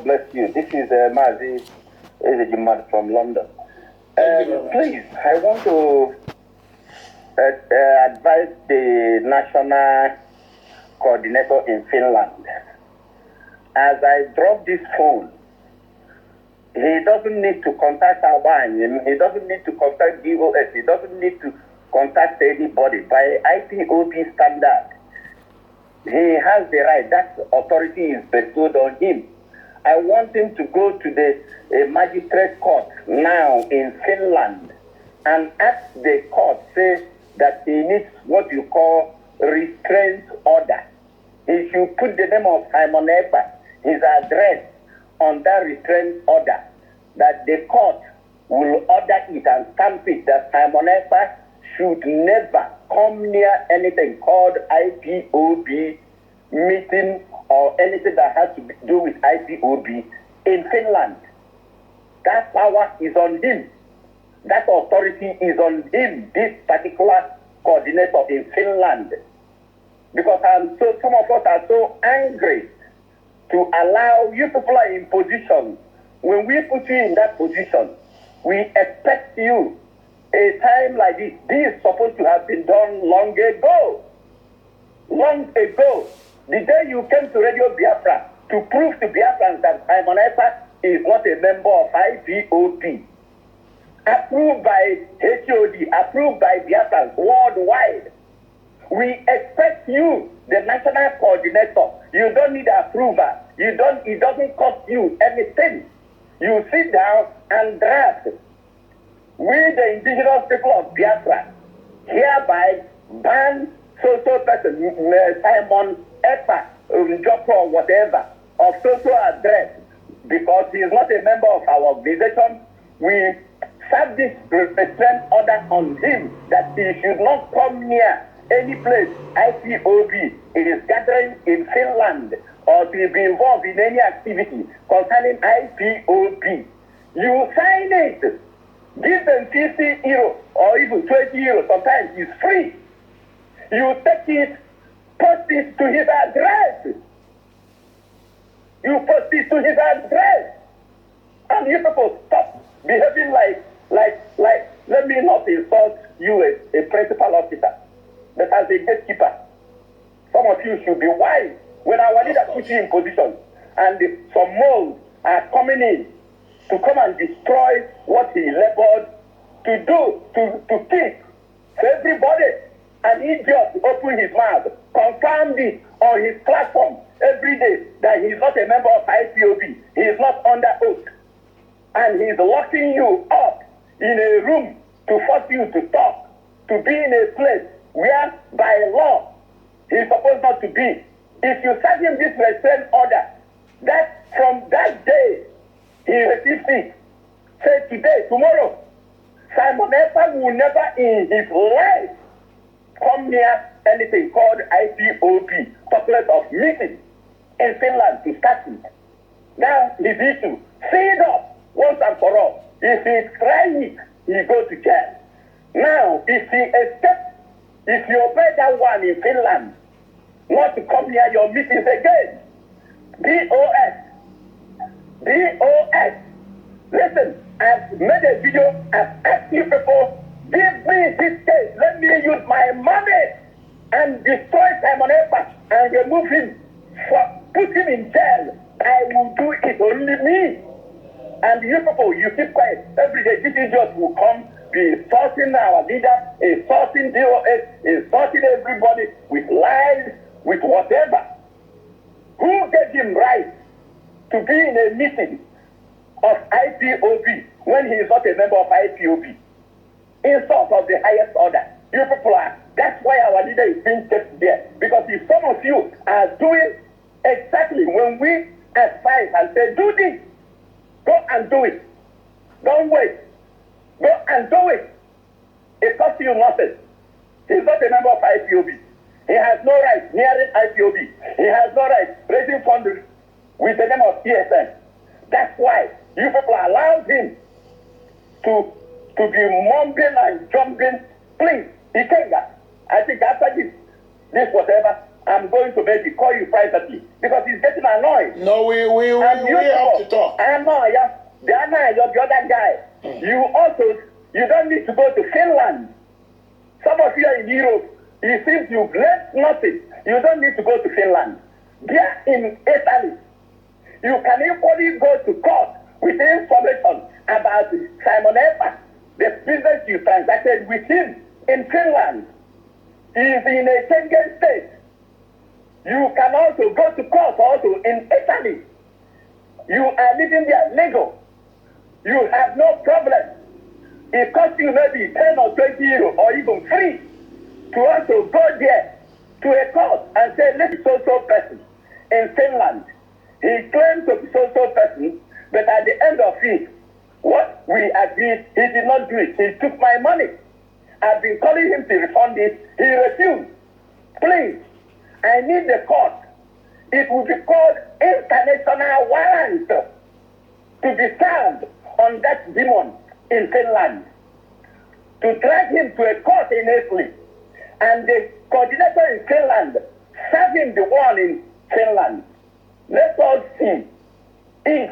Bless you. This is Mazi Ezejimad from London. Please, I want to advise the national coordinator in Finland. As I drop this phone, he doesn't need to contact Albanian, he doesn't need to contact DOS, he doesn't need to contact anybody. By IPOB standard, he has the right, that authority is bestowed on him. I want him to go to the magistrate court now in Finland and ask the court, say that he needs what you call restraint order. He should put the name of Simon Epa, his address on that restraint order, that the court will order it and stamp it that Simon Epa should never come near anything called IPOB meeting or anything that has to do with IPOB in Finland. That power is on him. That authority is on him, this particular coordinator in Finland. Because some of us are so angry to allow you people are in position. When we put you in that position, we expect you. A time like this is supposed to have been done long ago. Long ago. The day you came to Radio Biafra to prove to Biafrans that Simon Epa is not a member of IPOB, approved by HOD, approved by Biafrans worldwide. We expect you, the national coordinator, you don't need approval. It doesn't cost you anything. You sit down and draft. We, the indigenous people of Biafra, hereby ban social person, Simon Epa, Joko or whatever, of social address, because he is not a member of our organization. We serve this restraint order on him that he should not come near any place IPOB is gathering in Finland or to be involved in any activity concerning IPOB. You sign it. Give them 50 euros or even 20 euros. Sometimes it's free. You take it, post it to his address. You post it to his address. And you people stop behaving like, let me not insult you as a principal officer, but as a gatekeeper. Some of you should be wise. When our leader puts you in position and some moles are coming in to come and destroy what he labored to do, to keep. So everybody, an idiot, open his mouth, confirm this on his platform every day that he is not a member of IPOB. He is not under oath. And he is locking you up in a room to force you to talk, to be in a place where by law he is supposed not to be. If you serve him this restraint order, that from that day he receives it. Say today, tomorrow, Simon Epa will never in his life come near anything called IPOB, talking of meeting in Finland to start with. Now his issue, see it up once and for all. If he tries it, he goes to jail. Now, if he escapes, if you obey that one in Finland, not to come near your meetings again, DOS, listen, I've made a video, I've asked you people, give me this case, let me use my money and destroy Simon Epa and remove him, put him in jail. I will do it, only me. And you people, you keep quiet. Every day, this idiot will come, be insulting our leader, insulting DOS, insulting everybody with lies, with whatever. Who gave him right to be in a meeting of IPOB when he is not a member of IPOB? Insult of the highest order. You people are, that's why our leader is being kept there. Because if some of you are doing exactly when we advise and say, do this, go and do it. Don't wait. Go and do it. It costs you nothing. He's not a member of IPOB. He has no right nearing IPOB. He has no right raising funds with the name of TSN. That's why you people allowed him to be mumbling and jumping. Please, Ikenga, I think after this whatever, I'm going to maybe call you privately because he's getting annoyed. No, we have to talk. The other guy. You don't need to go to Finland. Some of you are in Europe. It seems you've learned nothing. You don't need to go to Finland. There in Italy, you can equally go to court with information about Simon Ekpa, the business you transacted with him in Finland. He is in a Schengen state. You can also go to court also in Italy. You are living there legal. You have no problem. It costs you maybe 10 or 20 euros or even free to also go there to a court and say, this is so person in Finland. He claims to be so person, but at the end of it, what we agreed, he did not do it. He took my money. I've been calling him to refund it. He refused. Please, I need the court. It will be called international warrant to be served on that demon in Finland, to drag him to a court in Italy, and the coordinator in Finland serve him the one in Finland. Let us see if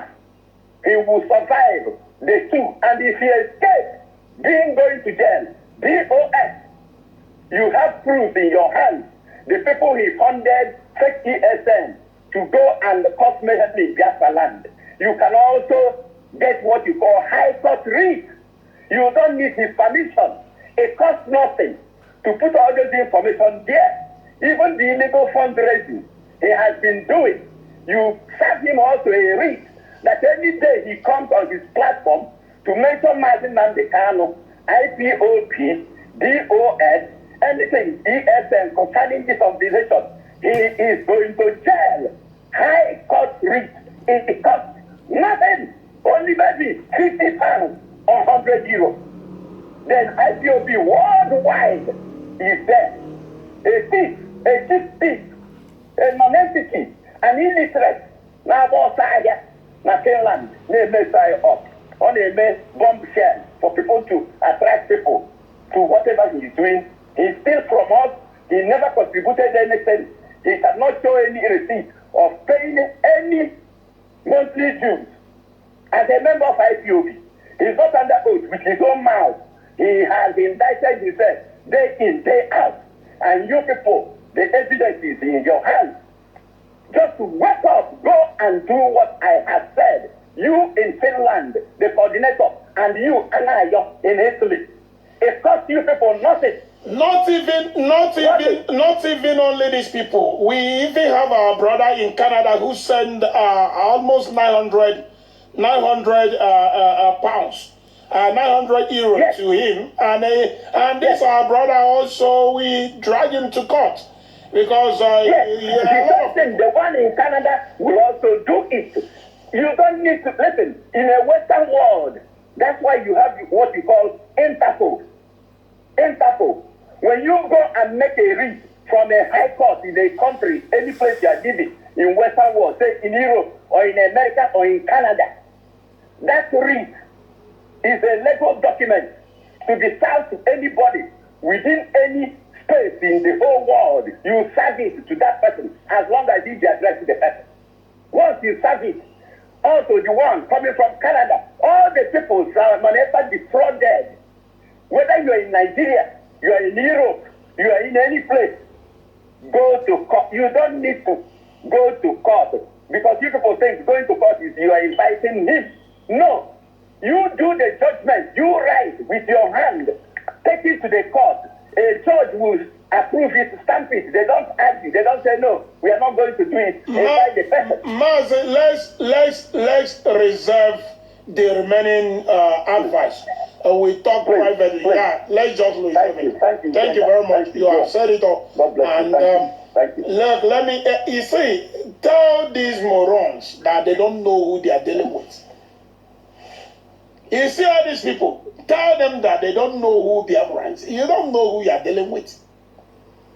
he will survive the two, and if he escapes being going to jail. DOS, you have proof in your hands. The people he funded, fake ESN, to go and cosmetically Biafra land. You can also get what you call high court writ. You don't need his permission. It costs nothing to put all this information there. Even the illegal fundraising he has been doing, you serve him also a writ that any day he comes on his platform to mention Martin Nandekano, IPOP, DOS, anything ESN concerning this organization, he is going to jail. High court writ. It costs nothing. Only maybe 50 pounds or 100 euros. Then IPOP worldwide is there. A thief, a cheap thief, a non-entity, an illiterate. Now, now Finland, they may sign up. On a bomb shell for people to attract people to whatever he is doing. He steals from us. He never contributed anything. He cannot show any receipt of paying any monthly dues. As a member of IPOB, he's not under oath with his own mouth. He has indicted himself day in, day out. And you people, the evidence is in your hands. Just wake up, go and do what I have said. You in Finland, the coordinator, and you, Anayo, in Italy. It costs you people nothing. Not even only these people. We even have our brother in Canada who sent almost 900 pounds, 900 euros yes. to him, and this our brother also. We drag him to court because the one in Canada will also do it. You don't need to listen. In a Western world, that's why you have what you call Interpol. Interpol. When you go and make a writ from a high court in a country, any place you are living in Western world, say in Europe or in America or in Canada, that writ is a legal document to be served to anybody within any space in the whole world. You serve it to that person as long as you address the person. Once you serve it, also the one coming from Canada, all the people whenever defrauded, whether you are in Nigeria, you are in Europe, you are in any place, go to court. You don't need to go to court because you people think going to court is you are inviting him. No. You do the judgment. You write with your hand. Take it to the court. A judge will approve it, stamp it. They don't argue. They don't say, no, we are not going to do it. Invite the person. Let's reserve the remaining advice. We talk privately. Please. Yeah, let's just lose it. Thank you very much. You have said it all. God bless and you. Thank you. Look, let me, you see, tell these morons that they don't know who they are dealing with. You see all these people, tell them that they don't know who they are right. You don't know who you are dealing with.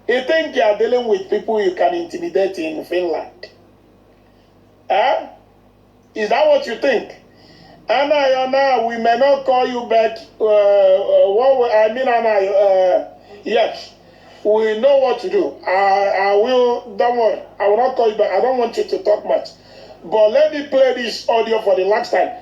You think you are dealing with people you can intimidate in Finland. Huh? Is that what you think? Anna, we may not call you back. Yes. We know what to do. I will, don't worry. I will not call you back. I don't want you to talk much. But let me play this audio for the last time.